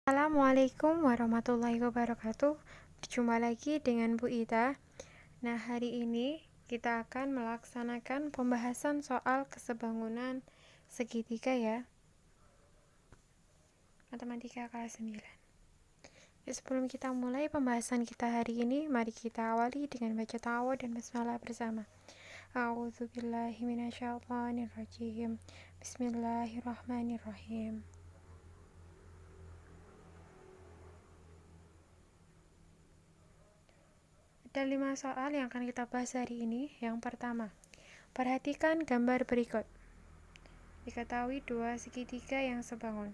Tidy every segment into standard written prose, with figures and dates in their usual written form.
Assalamualaikum warahmatullahi wabarakatuh. Berjumpa lagi dengan Bu Ida. Nah, hari ini kita akan melaksanakan pembahasan soal kesebangunan segitiga ya. Matematika kelas 9. Ya, sebelum kita mulai pembahasan kita hari ini, mari kita awali dengan baca ta'awudz dan basmalah bersama. A'udzubillahi minasyaitonirrajim. Bismillahirrahmanirrahim. Ada 5 soal yang akan kita bahas hari ini. Yang pertama, perhatikan gambar berikut. Diketahui dua segitiga yang sebangun.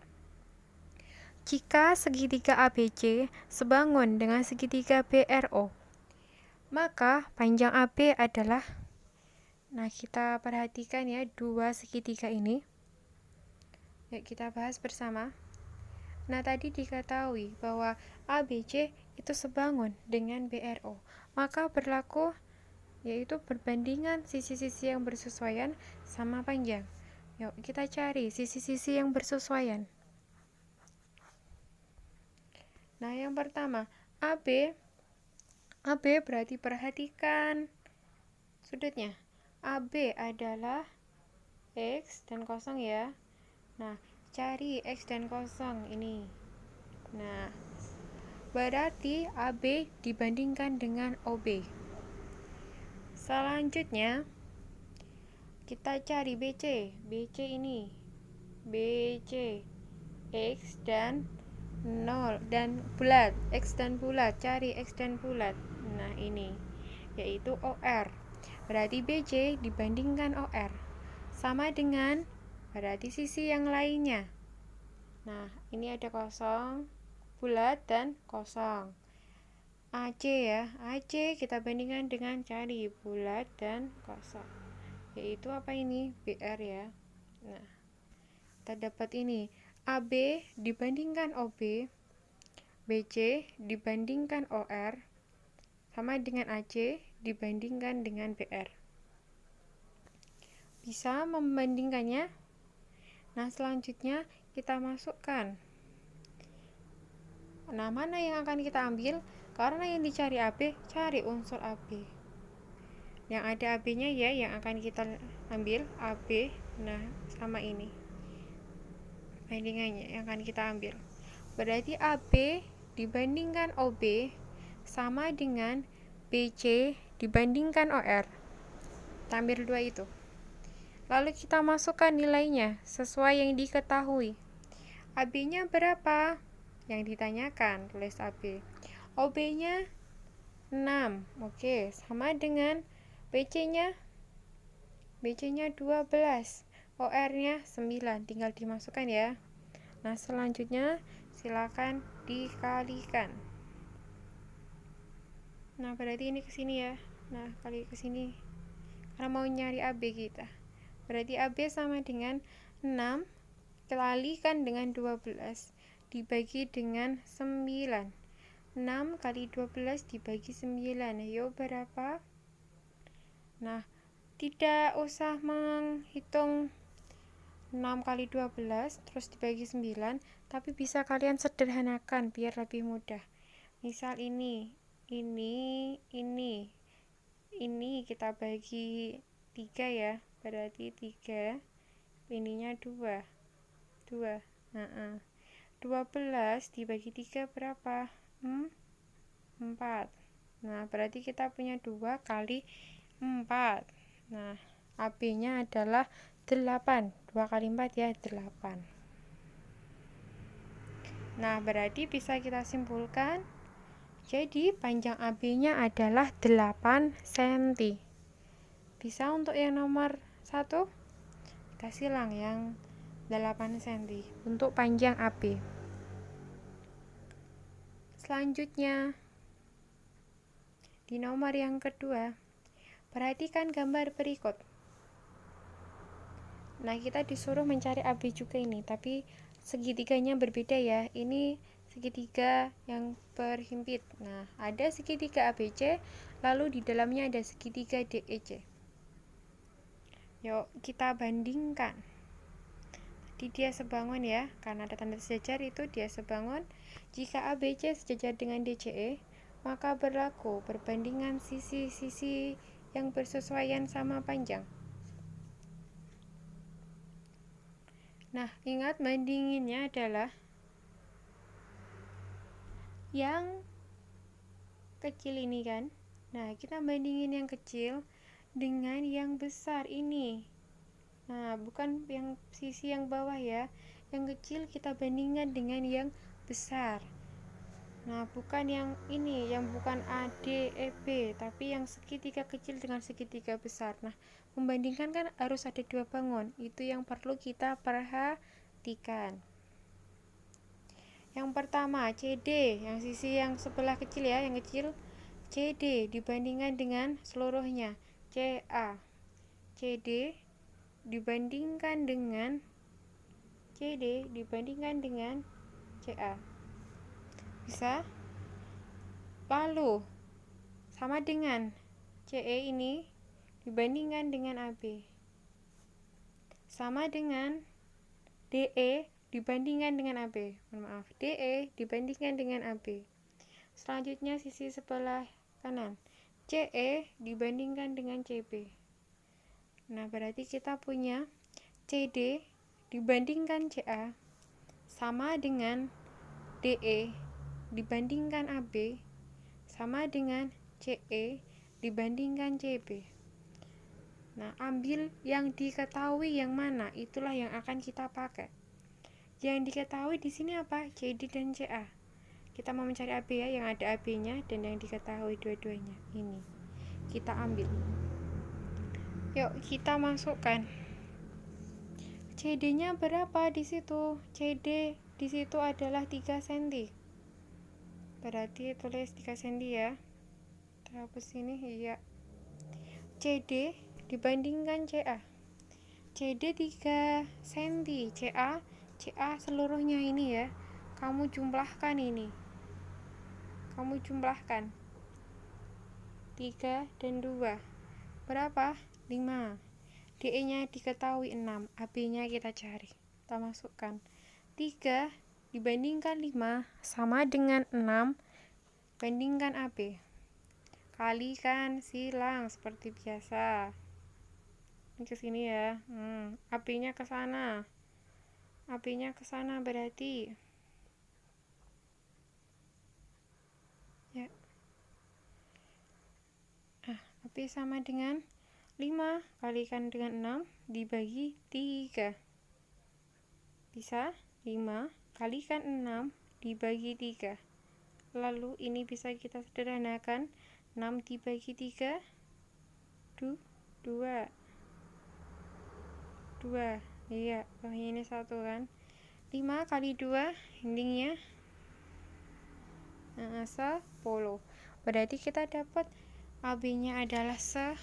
Jika segitiga ABC sebangun dengan segitiga BRO, maka panjang AB adalah, nah kita perhatikan ya dua segitiga ini. Yuk kita bahas bersama. Nah, tadi diketahui bahwa ABC itu sebangun dengan BRO. Maka berlaku yaitu perbandingan sisi-sisi yang bersesuaian sama panjang. Yuk, kita cari sisi-sisi yang bersesuaian. Nah, yang pertama, AB berarti perhatikan sudutnya. AB adalah X dan kosong ya. Nah, cari X dan kosong ini. Nah, berarti AB dibandingkan dengan OB. Selanjutnya, kita cari BC. BC ini. BC. X dan 0 dan bulat. X dan bulat. Cari X dan bulat. Nah, ini. Yaitu OR. Berarti BC dibandingkan OR. Sama dengan berarti sisi yang lainnya. Nah, ini ada kosong, bulat, dan kosong. AC ya, AC kita bandingkan dengan cari bulat dan kosong. Yaitu apa ini? BR ya. Nah, kita dapat ini. AB dibandingkan OB, BC dibandingkan OR, sama dengan AC dibandingkan dengan BR. Bisa membandingkannya? Nah, selanjutnya kita masukkan. Nah, mana yang akan kita ambil? Karena yang dicari AB, cari unsur AB. Yang ada AB-nya ya, yang akan kita ambil AB. Nah, sama ini. Bandingannya yang akan kita ambil. Berarti AB dibandingkan OB sama dengan BC dibandingkan OR. Kita ambil dua itu. Lalu kita masukkan nilainya sesuai yang diketahui. AB-nya berapa? Yang ditanyakan, tulis AB. OB-nya 6. Oke, sama dengan BC-nya 12. OR-nya 9. Tinggal dimasukkan ya. Nah, selanjutnya silakan dikalikan. Nah, berarti ini ke sini ya. Nah, kali ke sini. Karena mau nyari AB kita. Berarti AB sama dengan 6 kalikan dengan 12 dibagi dengan 9. 6 kali 12 dibagi 9. Ayo berapa? Nah, tidak usah menghitung 6 kali 12 terus dibagi 9, tapi bisa kalian sederhanakan biar lebih mudah. Misal ini kita bagi 3 ya. Berarti 3, ininya 2. 12 dibagi 3 berapa? 4. Nah, berarti kita punya 2 kali 4. Nah, AB-nya adalah 8. 2 kali 4 ya, 8. Nah, berarti bisa kita simpulkan. Jadi, panjang AB-nya adalah 8 cm. Bisa untuk yang nomor 1? Kita silang yang 8 cm untuk panjang AB. Selanjutnya, di nomor yang kedua, perhatikan gambar berikut. Nah, kita disuruh mencari AB juga ini, tapi segitiganya berbeda ya. Ini segitiga yang berhimpit. Nah, ada segitiga ABC, lalu di dalamnya ada segitiga DEC. Yuk, kita bandingkan. di dia sebangun ya, karena ada tanda sejajar itu dia sebangun. Jika ABC sejajar dengan DCE, maka berlaku perbandingan sisi-sisi yang bersesuaian sama panjang. Nah, ingat bandinginnya adalah yang kecil ini kan. Nah, kita bandingin yang kecil dengan yang besar ini. Nah, bukan yang sisi yang bawah ya. Yang kecil kita bandingkan dengan yang besar. Nah, bukan yang ini, yang bukan ADEB, tapi yang segitiga kecil dengan segitiga besar. Nah, membandingkan kan harus ada dua bangun. Itu yang perlu kita perhatikan. Yang pertama, CD, yang sisi yang sebelah kecil ya, yang kecil. CD dibandingkan dengan seluruhnya. CA. CD dibandingkan dengan CA. Bisa? Lalu sama dengan CE ini dibandingkan dengan AB. Sama dengan DE dibandingkan dengan AB. DE dibandingkan dengan AB. Selanjutnya sisi sebelah kanan. CE dibandingkan dengan CB. Nah, berarti kita punya CD dibandingkan CA sama dengan DE dibandingkan AB sama dengan CE dibandingkan CB. Nah, ambil yang diketahui yang mana, itulah yang akan kita pakai. Yang diketahui di sini apa? CD dan CA. Kita mau mencari AB ya, yang ada AB-nya dan yang diketahui dua-duanya. Ini kita ambil. Yuk, kita masukkan. CD-nya berapa di situ? CD di situ adalah 3 cm. Berarti tulis 3 cm ya. Terhapus sini, iya. CD dibandingkan CA. CD 3 cm, CA seluruhnya ini ya. Kamu jumlahkan ini. Kamu jumlahkan 3 dan 2. Berapa? 5. DE-nya diketahui 6. AB-nya kita cari. Kita masukkan. 3 dibandingkan 5 sama dengan 6 bandingkan AB. Kalikan silang seperti biasa. Ini ke sini ya. AB-nya ke sana. AB-nya ke sana berarti ya. AB sama dengan 5 kalikan dengan 6 dibagi 3. Bisa? 5 kalikan 6 dibagi 3. Lalu ini bisa kita sederhanakan. 6 dibagi 3 2 2. Iya, ini 1 kan. 5 kali 2 endingnya 10. Berarti kita dapat AB-nya adalah 10.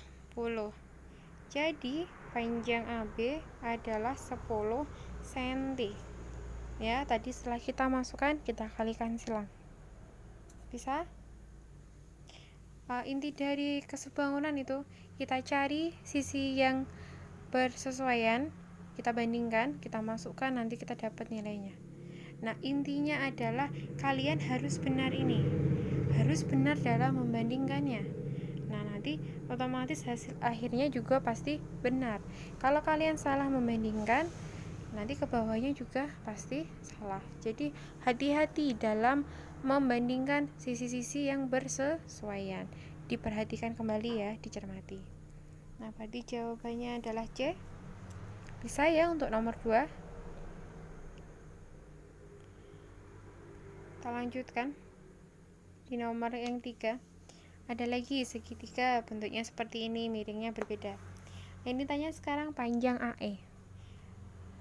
Jadi panjang AB adalah 10 cm. Ya, tadi setelah kita masukkan, kita kalikan silang. Bisa? Inti dari kesebangunan itu kita cari sisi yang bersesuaian, kita bandingkan, kita masukkan, nanti kita dapat nilainya. Nah, intinya adalah kalian harus benar ini, harus benar dalam membandingkannya. Nah, nanti otomatis hasil akhirnya juga pasti benar. Kalau kalian salah membandingkan, nanti ke bawahnya juga pasti salah. Jadi hati-hati dalam membandingkan sisi-sisi yang bersesuaian. Diperhatikan kembali ya, dicermati. Nah, berarti jawabannya adalah C. Bisa ya untuk nomor 2. Kita lanjutkan. Di nomor yang 3 ada lagi segitiga, bentuknya seperti ini, miringnya berbeda. Yang ditanya sekarang panjang AE.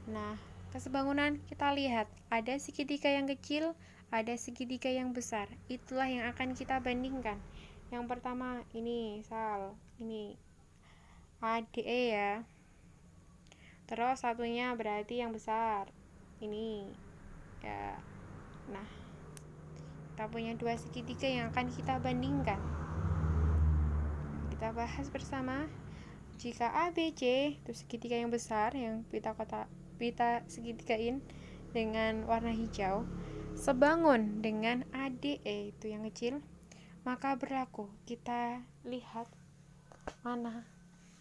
Nah, kesebangunan kita lihat ada segitiga yang kecil, ada segitiga yang besar. Itulah yang akan kita bandingkan. Yang pertama ini ini ADE ya. Terus satunya berarti yang besar ini ya. Nah, kita punya 2 segitiga yang akan kita bandingkan. Kita bahas bersama. Jika ABC itu segitiga yang besar yang kita segitigain dengan warna hijau, sebangun dengan ADE itu yang kecil, maka berlaku. Kita lihat mana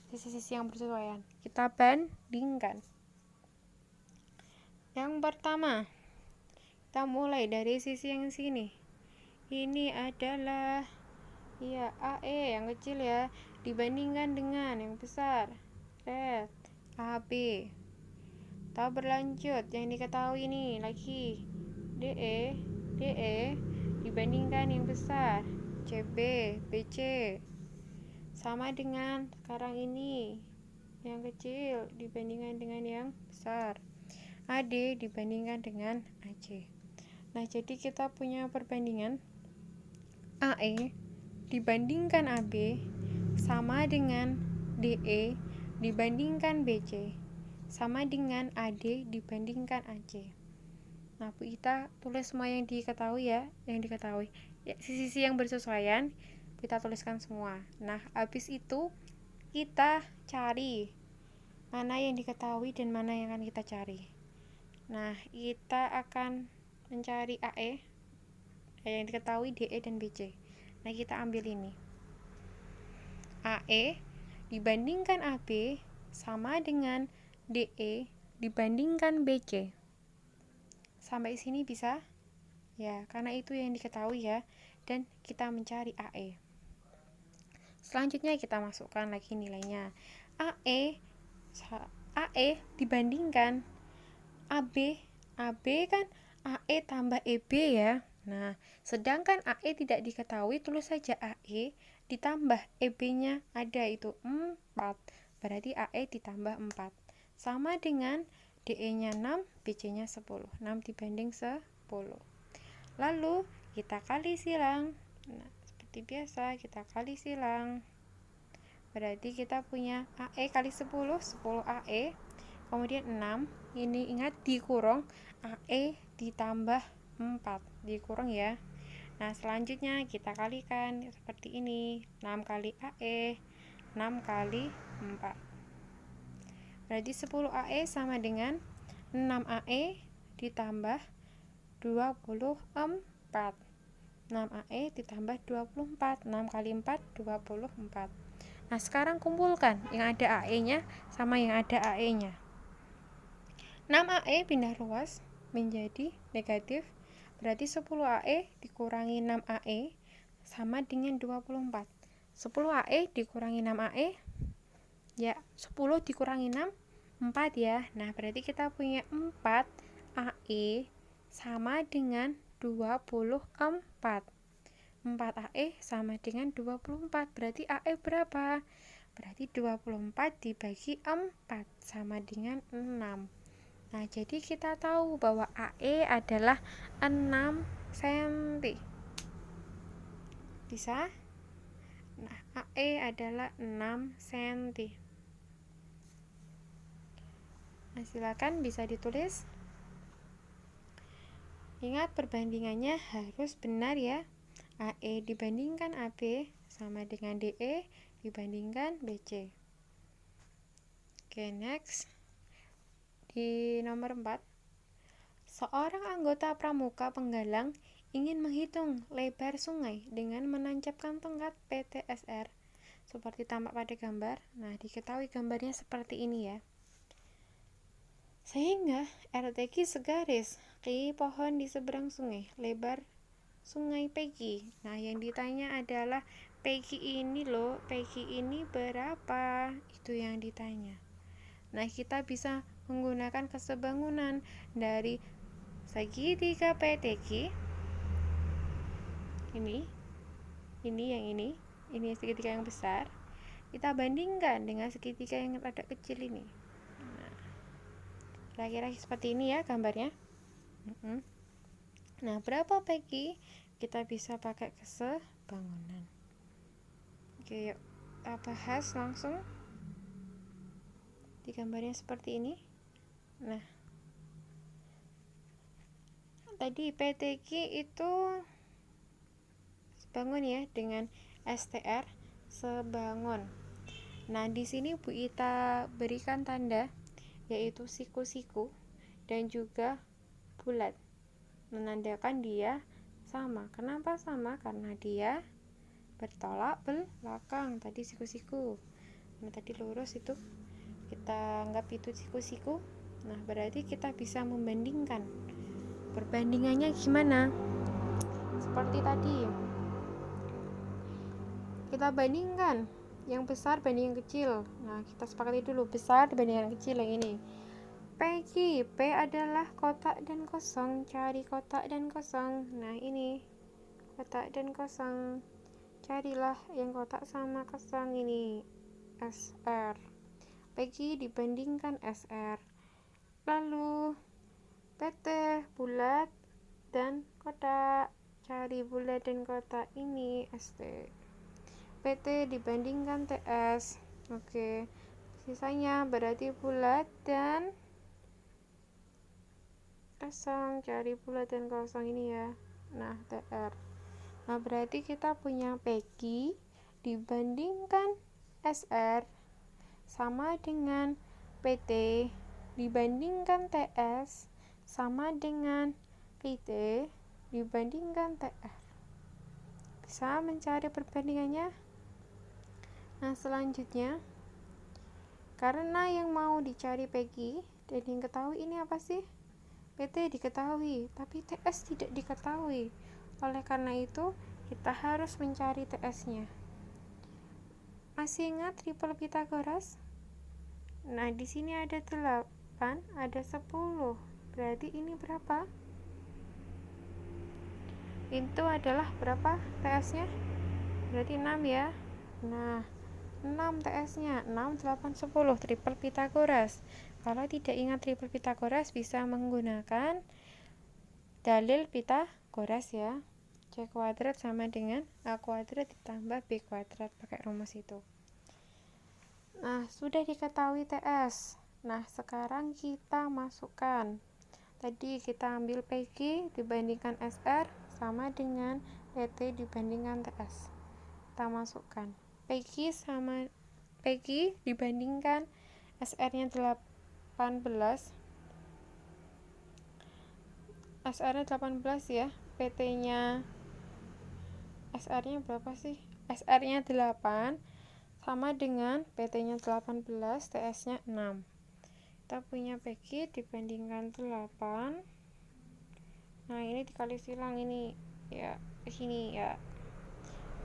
sisi-sisi yang bersesuaian. Kita bandingkan. Yang pertama, kita mulai dari sisi yang sini. Ini adalah AE yang kecil ya, dibandingkan dengan yang besar. Red, AB. Kita berlanjut, yang diketahui ini lagi DE dibandingkan yang besar. CB, BC. Sama dengan sekarang ini, yang kecil dibandingkan dengan yang besar. AD dibandingkan dengan AC. Nah, jadi kita punya perbandingan AE dibandingkan AB sama dengan DE dibandingkan BC sama dengan AD dibandingkan AC. Nah, Bu Ita tulis semua yang diketahui ya, sisi-sisi yang bersesuaian kita tuliskan semua. Nah, habis itu kita cari mana yang diketahui dan mana yang akan kita cari. Nah, kita akan mencari AE yang diketahui DE dan BC. Nah, kita ambil ini. AE dibandingkan AB sama dengan DE dibandingkan BC. Sampai sini bisa? Ya, karena itu yang diketahui ya. Dan kita mencari AE. Selanjutnya kita masukkan lagi nilainya. AE dibandingkan AB kan AE tambah EB ya. Nah, sedangkan AE tidak diketahui, tulis saja AE ditambah EB-nya ada itu 4. Berarti AE ditambah 4. Sama dengan DE-nya 6, BC-nya 10. 6 dibanding 10. Lalu kita kali silang. Nah, seperti biasa kita kali silang. Berarti kita punya AE kali 10 AE. Kemudian 6, ini ingat dikurung, AE ditambah 4, dikurung ya. Nah, selanjutnya kita kalikan seperti ini, 6 kali AE, 6 kali 4. Berarti 10 AE sama dengan 6 AE ditambah 24. 6 AE ditambah 24, 6 kali 4, 24. Nah, sekarang kumpulkan yang ada AE-nya sama yang ada AE-nya. 6 AE pindah ruas menjadi negatif, berarti 10 AE dikurangi 6 AE sama dengan 24. 10 AE dikurangi 6 AE, ya 10 dikurangi 6, 4 ya. Nah, berarti kita punya 4 AE sama dengan 24. 4 AE sama dengan 24, berarti AE berapa? Berarti 24 dibagi 4 sama dengan 6. Nah, jadi kita tahu bahwa AE adalah 6 cm. Bisa? Nah, AE adalah 6 cm. Nah, silakan bisa ditulis. Ingat perbandingannya harus benar ya. AE dibandingkan AB sama dengan DE dibandingkan BC. Oke, next. Di nomor 4, seorang anggota pramuka penggalang ingin menghitung lebar sungai dengan menancapkan tongkat PTSR seperti tampak pada gambar. Nah, diketahui gambarnya seperti ini ya. Sehingga RTQ segaris ke pohon di seberang sungai, lebar sungai PG. Nah, yang ditanya adalah PG ini loh, PG ini berapa? Itu yang ditanya. Nah, kita bisa menggunakan kesebangunan dari segitiga PTQ. Ini segitiga yang besar. Kita bandingkan dengan segitiga yang rada kecil ini. Nah, kira-kira seperti ini ya gambarnya. Nah, berapa PQ? Kita bisa pakai kesebangunan. Oke, yuk kita bahas langsung. Di gambarnya seperti ini. Nah, tadi PTQ itu sebangun ya dengan STR sebangun. Nah, di sini Bu Ita berikan tanda yaitu siku-siku dan juga bulat, menandakan dia sama. Kenapa sama? Karena dia bertolak belakang. Tadi siku-siku, nah tadi lurus, itu kita anggap itu siku-siku. Nah berarti kita bisa membandingkan. Perbandingannya gimana? Seperti tadi, kita bandingkan yang besar banding yang kecil. Nah kita sepakati dulu, besar dibanding yang kecil. Yang ini Peggy, P adalah kotak dan kosong, cari kotak dan kosong. Nah ini kotak dan kosong, carilah yang kotak sama kosong. Ini SR. Peggy dibandingkan SR. Lalu PT bulat dan kotak, cari bulat dan kotak. Ini ST. PT dibandingkan TS. Oke, sisanya berarti bulat dan kosong, cari bulat dan kosong. Ini ya. Nah TR. Nah berarti kita punya Peggy dibandingkan SR sama dengan PT dibandingkan TS sama dengan PT dibandingkan TR. Bisa mencari perbandingannya? Nah selanjutnya, karena yang mau dicari Peggy dan yang ketahui ini apa sih? PT diketahui, tapi TS tidak diketahui. Oleh karena itu, kita harus mencari TS-nya. Masih ingat triple Pythagoras? Nah, di sini ada 8, ada 10. Berarti ini berapa? Itu adalah berapa TS-nya? Berarti 6 ya. Nah, 6 TS-nya, 6, 8, 10, triple Pythagoras. Kalau tidak ingat triple Pythagoras, bisa menggunakan dalil Pythagoras ya. C kuadrat sama dengan A kuadrat ditambah B kuadrat, pakai rumus itu. Nah, sudah diketahui TS. Nah, sekarang kita masukkan. Tadi kita ambil PG dibandingkan SR sama dengan PT dibandingkan TS. Kita masukkan. PG dibandingkan SR-nya 18. SR-nya 18 ya. PT-nya SR-nya berapa sih? SR-nya 8 sama dengan PT-nya 18, TS-nya 6. Kita punya PG dibandingkan 8. Nah, ini dikali silang ini ya, ke sini ya.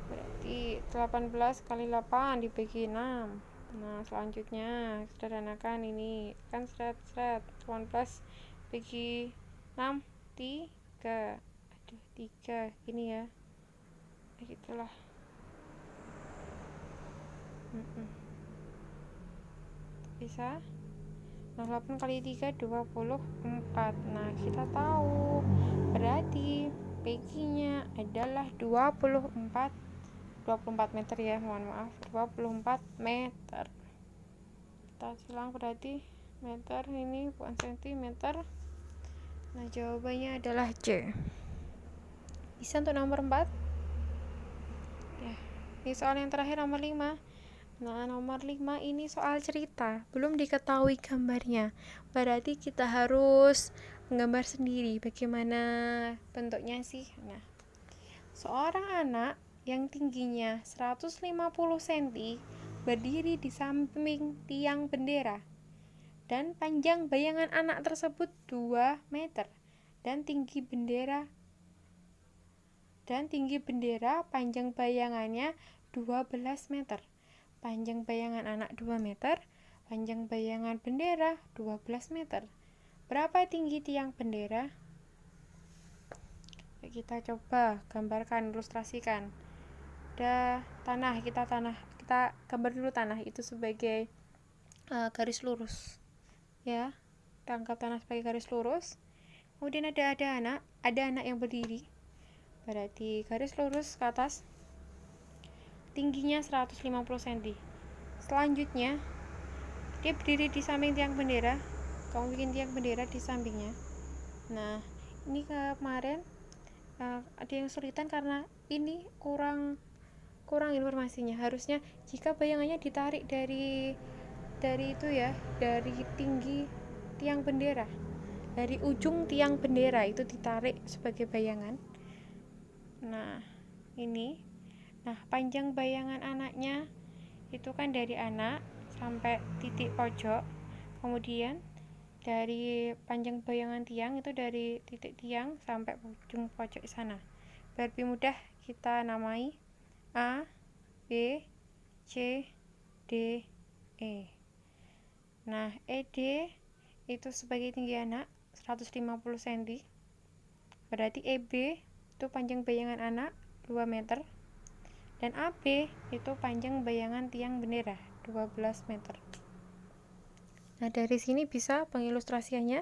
Berarti 18 kali 8 dibagi 6. Nah, selanjutnya sederhanakan ini. Kan seret-seret 18 bagi 6 3. Aduh, 3 ini ya. Gitulah. Bisa? Nah, 8 kali 3 24. Nah, kita tahu berarti PG-nya adalah 24 meter ya, mohon maaf, 24 meter. Kita silang berarti meter, ini bukan sentimeter. Nah, jawabannya adalah C. Bisa untuk nomor 4 ya. Ini soal yang terakhir, nomor 5. Nah, nomor 5 ini soal cerita, belum diketahui gambarnya. Berarti kita harus menggambar sendiri bagaimana bentuknya sih. Nah, seorang anak yang tingginya 150 cm berdiri di samping tiang bendera, dan panjang bayangan anak tersebut 2 meter, dan tinggi bendera panjang bayangannya 12 meter. Panjang bayangan anak 2 meter, panjang bayangan bendera 12 meter. Berapa tinggi tiang bendera? Kita coba gambarkan, ilustrasikan. Ada tanah, kita gambar dulu tanah itu sebagai garis lurus ya. Kita anggap tanah sebagai garis lurus. Kemudian ada anak yang berdiri, berarti garis lurus ke atas, tingginya 150 cm. Selanjutnya dia berdiri di samping tiang bendera. Kamu bikin tiang bendera di sampingnya. Nah, ini kemarin ada yang kesulitan karena ini kurang informasinya. Harusnya jika bayangannya ditarik dari dari itu ya, dari tinggi tiang bendera, dari ujung tiang bendera itu ditarik sebagai bayangan. Nah ini, nah panjang bayangan anaknya itu kan dari anak sampai titik pojok, kemudian dari panjang bayangan tiang itu dari titik tiang sampai ujung pojok sana. Biar lebih mudah kita namai A, B, C, D, E. Nah, ED itu sebagai tinggi anak 150 cm. Berarti EB itu panjang bayangan anak 2 meter. Dan AB itu panjang bayangan tiang bendera 12 meter. Nah, dari sini bisa pengilustrasiannya?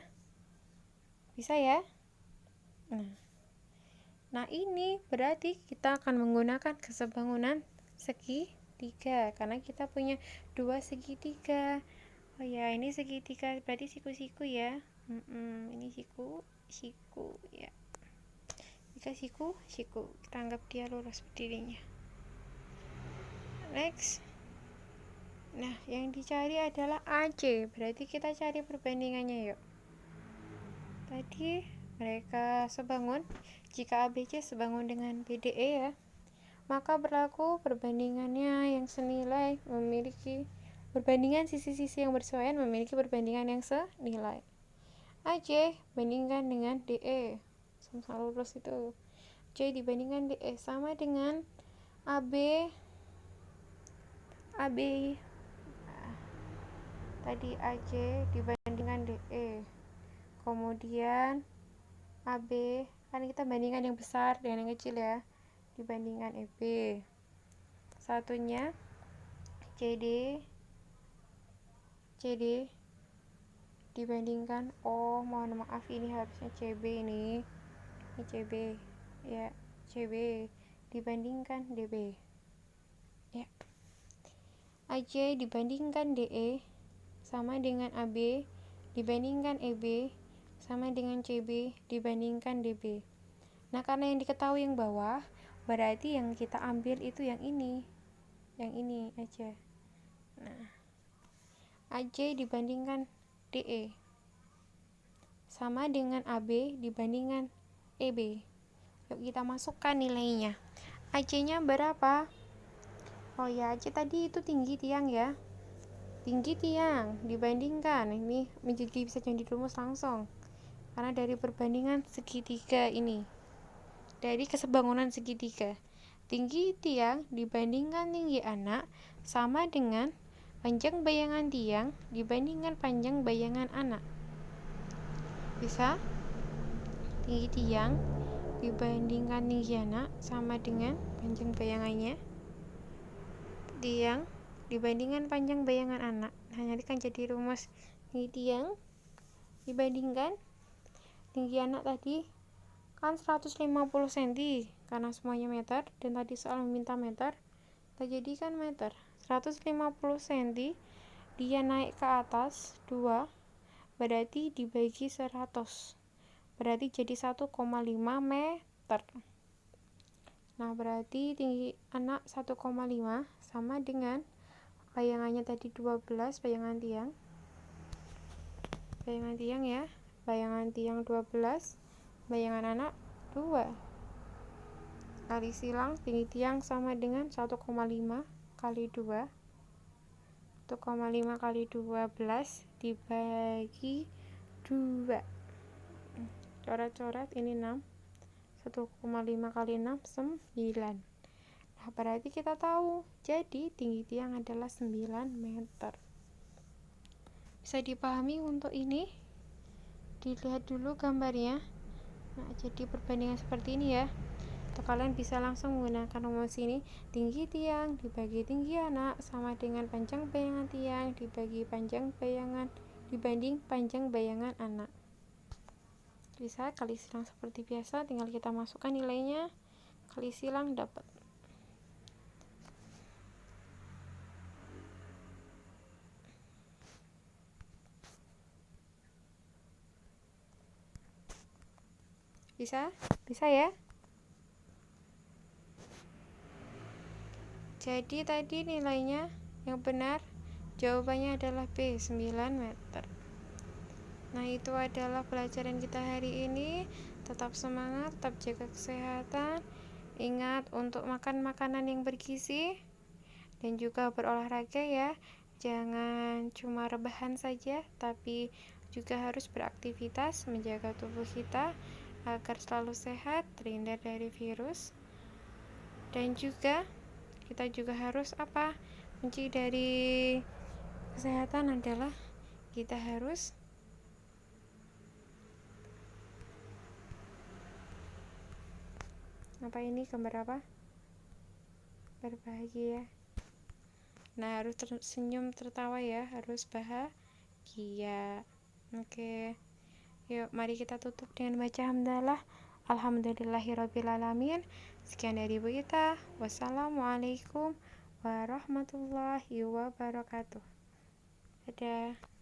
Bisa ya? Nah, ini berarti kita akan menggunakan kesebangunan segitiga karena kita punya dua segitiga. Oh ya, ini segitiga berarti siku-siku ya. Ini siku ya. Jika siku, kita anggap dia lurus berdirinya. Next. Nah, yang dicari adalah AC. Berarti kita cari perbandingannya yuk. Tadi mereka sebangun. Jika ABC sebangun dengan BDE ya, maka berlaku perbandingannya yang senilai memiliki perbandingan sisi-sisi yang bersesuaian memiliki perbandingan yang senilai. AC bandingkan dengan DE, sama-sama lurus itu. C dibandingkan DE sama dengan AB. Tadi AC dibandingkan DE. Kemudian AB kan kita bandingkan yang besar dengan yang kecil ya, dibandingkan EB. Satunya CD dibandingkan, mohon maaf ini harusnya CB ini CB ya, CB dibandingkan DB ya. AC dibandingkan DE sama dengan AB dibandingkan EB sama dengan CB dibandingkan DB. Nah, karena yang diketahui yang bawah, berarti yang kita ambil itu yang ini aja. Nah, AC dibandingkan DE sama dengan AB dibandingkan EB. Yuk kita masukkan nilainya. AC-nya berapa? Oh ya, AC tadi itu tinggi tiang ya. Tinggi tiang dibandingkan, ini menjadi bisa jadi rumus langsung. Karena dari perbandingan segitiga ini. Dari kesebangunan segitiga. Tinggi tiang dibandingkan tinggi anak sama dengan panjang bayangan tiang dibandingkan panjang bayangan anak. Bisa? Tinggi tiang dibandingkan tinggi anak sama dengan panjang bayangannya. Tiang dibandingkan panjang bayangan anak. Nah, nanti kan jadi rumus tinggi tiang dibandingkan tinggi anak tadi kan 150 cm karena semuanya meter dan tadi soal meminta meter, kita jadikan meter. 150 cm dia naik ke atas 2 berarti dibagi 100 berarti jadi 1,5 meter. Nah, berarti tinggi anak 1,5 sama dengan bayangannya tadi 12 bayangan tiang ya, bayangan tiang 12, bayangan anak 2. Kali silang tinggi tiang sama dengan 1,5 kali 2. 1,5 kali 12 dibagi 2. Coret-coret ini 6. 1,5 kali 6 9. Nah, berarti kita tahu jadi tinggi tiang adalah 9 meter. Bisa dipahami untuk ini? Dilihat dulu gambarnya. Nah, jadi perbandingan seperti ini ya. Atau kalian bisa langsung menggunakan rumus ini. Tinggi tiang dibagi tinggi anak sama dengan panjang bayangan tiang dibagi panjang bayangan dibanding panjang bayangan anak. Bisa kali silang seperti biasa, tinggal kita masukkan nilainya. Kali silang dapat. Bisa ya. Jadi tadi nilainya yang benar Jawabannya adalah B, 9 meter. Nah, itu adalah pelajaran kita hari ini. Tetap semangat, tetap jaga kesehatan. Ingat untuk makan makanan yang bergizi dan juga berolahraga ya. Jangan cuma rebahan saja, tapi juga harus beraktivitas menjaga tubuh kita agar selalu sehat, terhindar dari virus. Dan juga kita juga harus apa? Kunci dari kesehatan adalah kita harus apa ini gambar apa? Berbahagia. Nah, harus senyum tertawa ya, harus bahagia. Oke. Yuk, mari kita tutup dengan baca hamdalah. Alhamdulillahirrabbilalamin. Sekian dari Ibu Ita. Wassalamualaikum warahmatullahi wabarakatuh. Dadah.